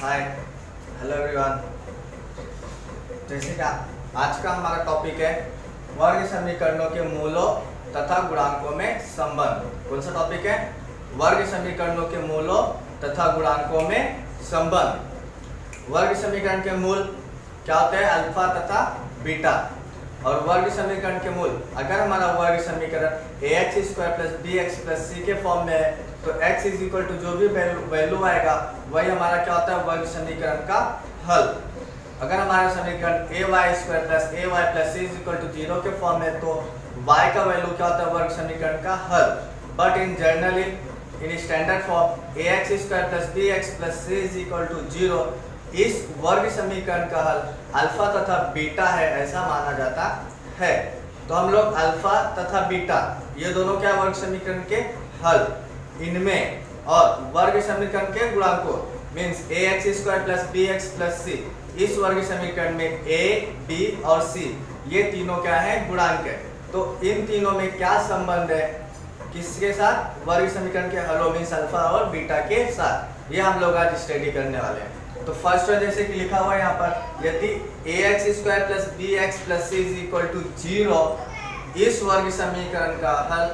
Hi hello everyone. जैसे कि आज का हमारा टॉपिक है वर्ग समीकरणों के मूलों तथा गुणांकों में संबंध। कौन सा टॉपिक है? वर्ग समीकरणों के मूलों तथा गुणांकों में संबंध। वर्ग समीकरण के मूल क्या होते हैं? अल्फा तथा बीटा। और वर्ग समीकरण के मूल, अगर हमारा वर्ग समीकरण ax² + bx + c के फॉर्म में है तो x = जो भी वैल्यू आएगा वही हमारा क्या होता है? वर्ग समीकरण का हल। अगर हमारा समीकरण ay² + ay + c = 0 के फॉर्म में तो y का वैल्यू क्या होता है? वर्ग समीकरण का हल। But in generally in standard form ax² + bx + c = 0 इस वर्ग समीकरण का हल अल्फा तथा बीटा है, ऐसा माना जाता है। तो हम लोग अल्फा तथा बीटा ये दोनों क्या वर्ग समीकरण के हल, इनमें और वर्ग समीकरण के गुणांकों मीन्स ax² + bx + c, इस वर्ग समीकरण में a, b और c ये तीनों क्या है? गुणांक है। तो इन तीनों में क्या संबंध है? किसके साथ? वर्ग समीकरण के हलों मीन्स अल्फा और बीटा के साथ। ये हम लोग आज स्टडी करने वाले हैं। तो फर्स्ट वन जैसे कि लिखा हुआ है यहाँ पर, यदि ax² + bx + c = 0 इस वर्ग समीकरण का हल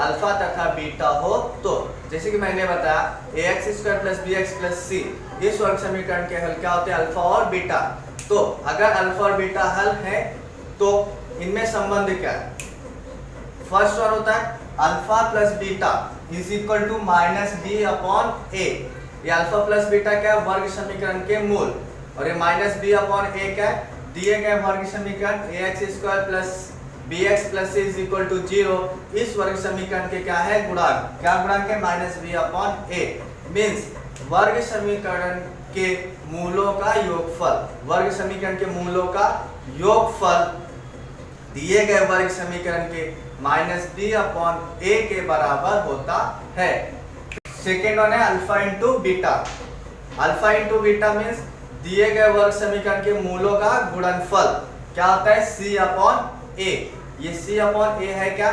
अल्फा तथा बीटा हो तो, जैसे कि मैंने बताया ax² + bx + c इस वर्ग समीकरण के हल क्या होते हैं? अल्फा और बीटा। तो अगर अल्फा और बीटा हल है तो इनमें संबंध क्या है? फर्स्ट वन होता है अल्फा + बीटा = -b/a। ये अल्फा प्लस बीटा क्या है? वर्ग समीकरण के मूल। और ये -b/a क्या है? दिए गए वर्ग समीकरण ax² + bx + c = 0 इस वर्ग समीकरण के क्या है? गुणांक। क्या गुणांक है? -b/a मीन्स वर्ग समीकरण के मूलों का योगफल। वर्ग समीकरण के मूलों का योगफल दिए गए वर्ग समीकरण के -b/a के बराबर होता है। सेकेंड वन है alpha into beta. Alpha into beta means दिए गए वर्ग समीकरण के मूलों का गुणनफल क्या होता है? c/a। ये c/a है क्या?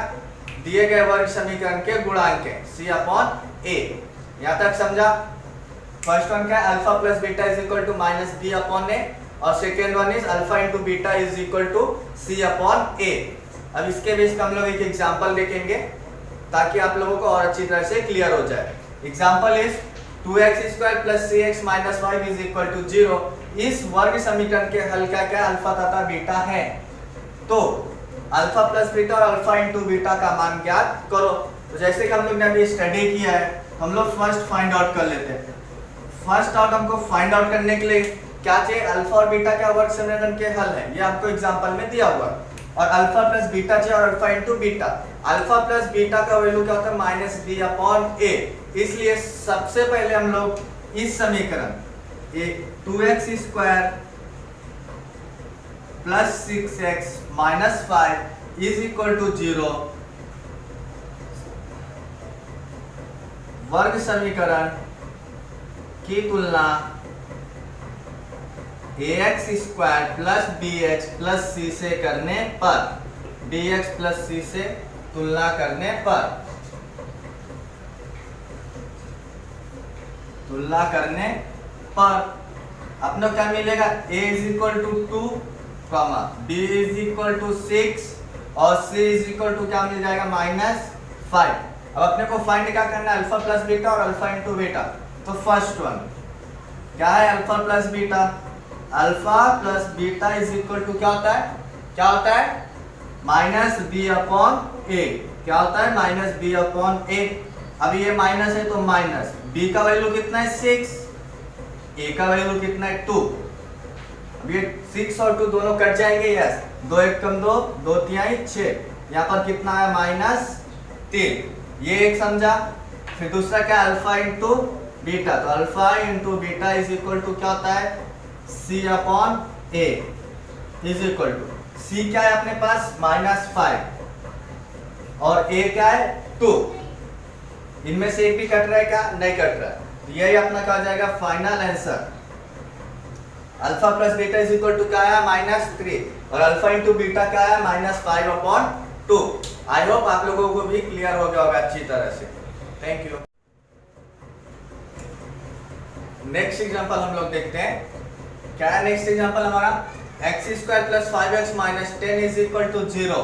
दिए गए वर्ग समीकरण के गुणांक है c/a। यहाँ तक समझा? फर्स्ट वन क्या है? अल्फा प्लस बीटा = -b/a और second one is alpha into beta = c/a। अब इसके बेस हम लोग एक एग्जाम्पल देखेंगे ताकि आप लोगों को और अच्छी तरह से क्लियर हो जाए। एग्जाम्पल इज 2x² + cx - 5 = 0 इस वर्ग समीकरण के हल क्या क्या? अल्फा तथा बीटा है। तो अल्फा प्लस बीटा और अल्फा इंटू बीटा का मान ज्ञात करो। तो जैसे कि हम लोग ने अभी स्टडी किया है, हम लोग फर्स्ट फाइंड आउट कर लेते हैं। फर्स्ट आउट हमको फाइंड आउट करने के लिए क्या चाहिए? अल्फा और बीटा क्या वर्ग समीकरण के हल है, ये आपको एग्जाम्पल में दिया हुआ है। और अल्फा प्लस बीटा चाहिए और alpha into beta. Alpha plus beta का वैल्यू क्या होता है? -b/a। इसलिए सबसे पहले हम लोग इस समीकरण 2x² + 6x - 5 = 0 वर्ग समीकरण की तुलना ax² + bx + c से करने पर, bx + c से तुलना करने पर अपने क्या मिलेगा? a = 2, b = 6 और c = क्या मिल जाएगा? -5। अब अपने को फाइंड क्या करना है? अल्फा प्लस बीटा और अल्फा इंटू बीटा। तो फर्स्ट वन क्या है? Alpha plus beta. Alpha plus beta = क्या होता है? क्या होता है? -b/a। क्या होता है? -b/a। अब ये माइनस है तो माइनस, b का वैल्यू कितना है? 6, a का वैल्यू कितना है? 2। अब ये 6 और 2 दोनों कट जाएंगे, यस। 2 1 कम 2, 2 3 6। यहाँ पर कितना है? -3। ये एक समझा। फिर दूसरा क्या? Alpha into beta. तो अल्फा इंटू बीटा = क्या होता है? c/a c क्या है अपने पास? -5 और a क्या है? 2। इनमें से एक भी कट रहा है क्या? नहीं कट रहा है। तो यही अपना क्या हो जाएगा? Final answer. Alpha plus beta = क्या है? -3 और अल्फा इंटू बीटा क्या है? -5/2। आई होप आप लोगों को भी क्लियर हो गया होगा अच्छी तरह से। Thank you. नेक्स्ट एग्जांपल हम लोग देखते हैं। क्या है नेक्स्ट एग्जांपल हमारा? x² + 5x - 10 = 0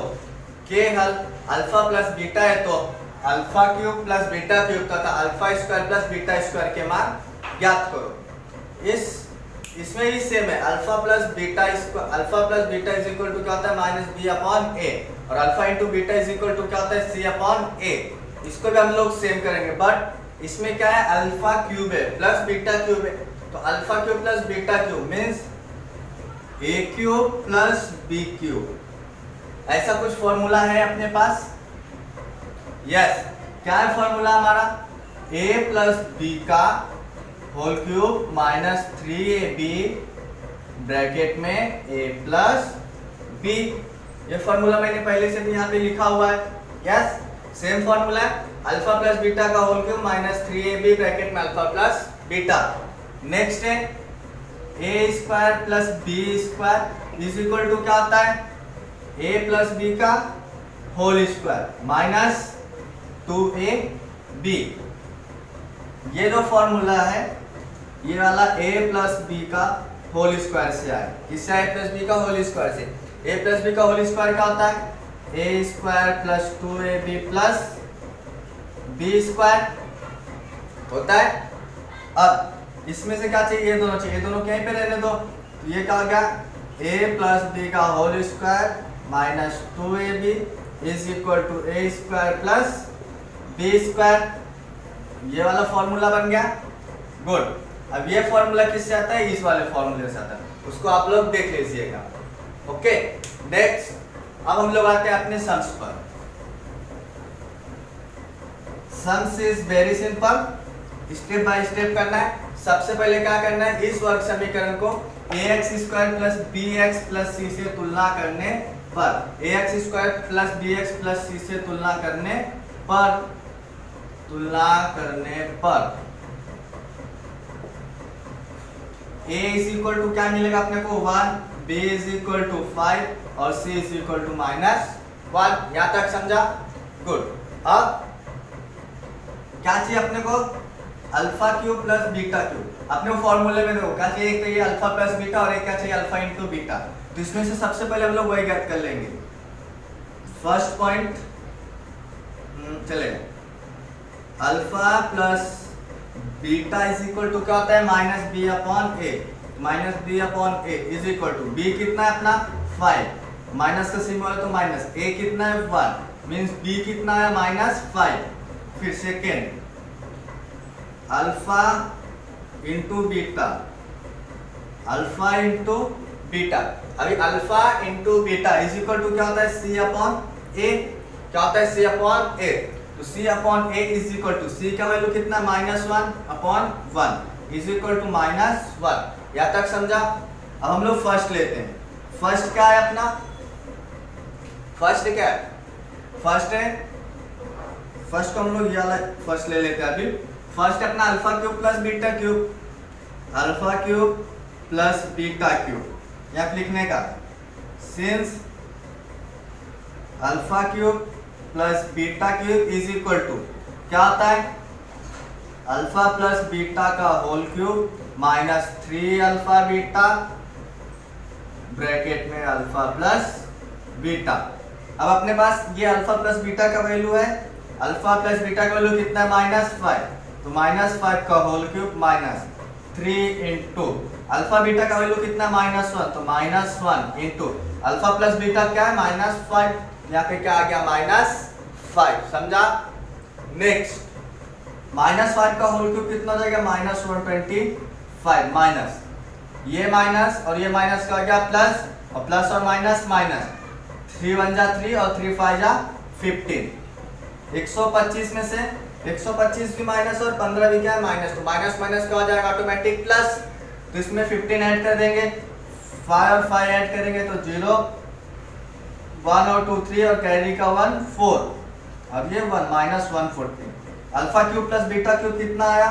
के हल अल्फा प्लस बीटा है तो alpha cube plus beta cube तथा alpha square plus beta square के मान ज्ञात करो। इसमें भी सेम है, alpha plus beta is equal to क्या होता है? -b/a और alpha into beta is equal to क्या होता है? c/a। इसको भी हम लोग सेम करेंगे, बट इसमें क्या है? अल्फा क्यूब है प्लस बीटा क्यूब है, तो alpha cube plus beta cube means a cube plus b cube. ऐसा कुछ फॉर्मूला है अपने पास? यस। क्या है फॉर्मूला हमारा? a प्लस b का whole cube minus 3ab bracket में a प्लस b। ये फॉर्मूला मैंने पहले से भी यहाँ पे लिखा हुआ है। यस, सेम फॉर्मूला है, अल्फा प्लस बीटा का whole cube minus 3ab bracket में अल्फा प्लस बीटा। नेक्स्ट है a² plus b² is equal to क्या होता है? a प्लस b का होल स्क्वायर माइनस 2ab। ये जो फॉर्मूला है ये वाला a प्लस b का होल स्क्वायर से आए। किससे आए? प्लस b का होल स्क्वायर से। a प्लस b का होल स्क्वायर क्या होता है? a² plus 2ab plus b² होता है। अब इसमें से क्या चाहिए? ये दोनों चाहिए, ये दोनों कहीं पे रहने दो। तो ये क्या हो गया? a प्लस b का whole square minus 2ab is equal to a² plus b²। ये वाला फॉर्मूला बन गया। गुड। अब ये फॉर्मूला किससे आता है? इस वाले फॉर्मूले से आता है, उसको आप लोग देख लीजिएगा। ओके, नेक्स्ट अब हम लोग आते हैं अपने सम्स पर। Sums is very simple, step by step करना है। सबसे पहले क्या करना है? इस वर्ग समीकरण को ax² plus bx plus c से तुलना करने पर ax² plus bx plus c से तुलना करने पर a इज इक्वल टू क्या मिलेगा अपने को? 1, b इज इक्वल टू 5 और c इज इक्वल टू -1। यहाँ तक समझा? गुड। अब क्या चाहिए अपने को? Alpha cube plus beta cube. अपने फॉर्मूले में देखो क्या चाहिए? एक तो ये अल्फा प्लस बीटा और एक क्या चाहिए? Alpha into beta. तो इसमें से सबसे पहले हम लोग वही ज्ञात कर लेंगे। फर्स्ट पॉइंट चलेगा, alpha plus beta is equal to क्या होता है? -b/a is equal to b कितना है अपना? 5, माइनस का सिंबल है तो माइनस, a कितना है? 1 मींस b कितना है? -5। फिर second alpha into beta, alpha into beta. अभी alpha into beta is equal to क्या होता है? c/a। क्या होता है? c/a। तो c/a is equal to c का वैल्यू कितना? -1/1 इज इक्वल टू -1। यहाँ तक समझा? अब हम लोग फर्स्ट लेते हैं। फर्स्ट क्या है अपना? फर्स्ट क्या है? फर्स्ट को हम लोग ये वाला फर्स्ट ले लेते हैं। अभी फर्स्ट अपना alpha cube plus beta cube, alpha cube plus beta cube. यहाँ लिखने का since alpha cube plus beta cube is equal to क्या होता है? अल्फा प्लस बीटा का whole cube minus 3 alpha beta bracket में अल्फा प्लस बीटा। अब अपने पास ये अल्फा प्लस बीटा का वैल्यू है, अल्फा प्लस बीटा का वैल्यू कितना है? -5, तो -5 का whole cube minus 3 into alpha beta का वैल्यू कितना? -1, तो -1 इंटू अल्फा प्लस बीटा क्या है? -5। यहाँ पे क्या आ गया? -5। समझा? नेक्स्ट -5 का होल क्यूब कितना हो जाएगा? -125 माइनस ये माइनस और ये माइनस का आ गया प्लस, और प्लस और माइनस माइनस, 3 1 जा 3 और 3 5 जा 15। 125 में से 125 भी माइनस और 15 भी क्या है? माइनस। तो माइनस माइनस का हो जाएगा ऑटोमेटिक प्लस। तो इसमें 15 ऐड कर देंगे, 5 और 5 ऐड करेंगे तो 0, 1 और 2 3 और कैरी का 1 4 और ये 1 -140। Alpha cube plus beta cube कितना आया?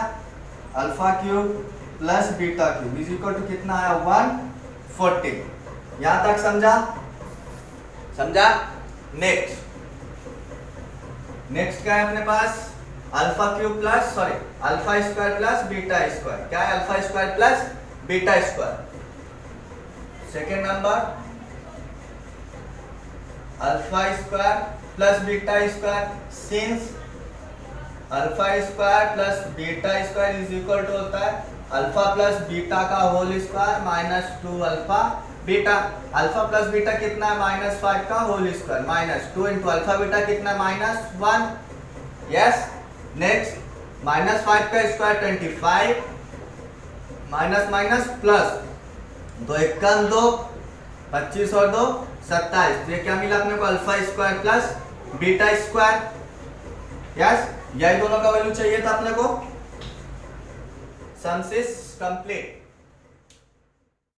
Alpha cube plus beta cube is equal to कितना आया? 140। यहां तक समझा? नेक्स्ट क्या है अपने पास? Alpha cube plus sorry alpha square plus beta square. क्या है? Alpha square plus beta square. Second number alpha square plus beta square, since alpha square plus beta square is equal to होता है alpha plus beta का whole square minus 2 alpha beta. Alpha plus beta कितना है? -5 का whole square minus 2 into alpha beta कितना? -1। Yes. Next -5 का square 25 minus minus plus 2 एकम 2 25 और 2 27। ये क्या मिला अपने को? Alpha square plus beta square. Yes, यही दोनों का वैल्यू चाहिए था अपने को। सम इज कंप्लीट।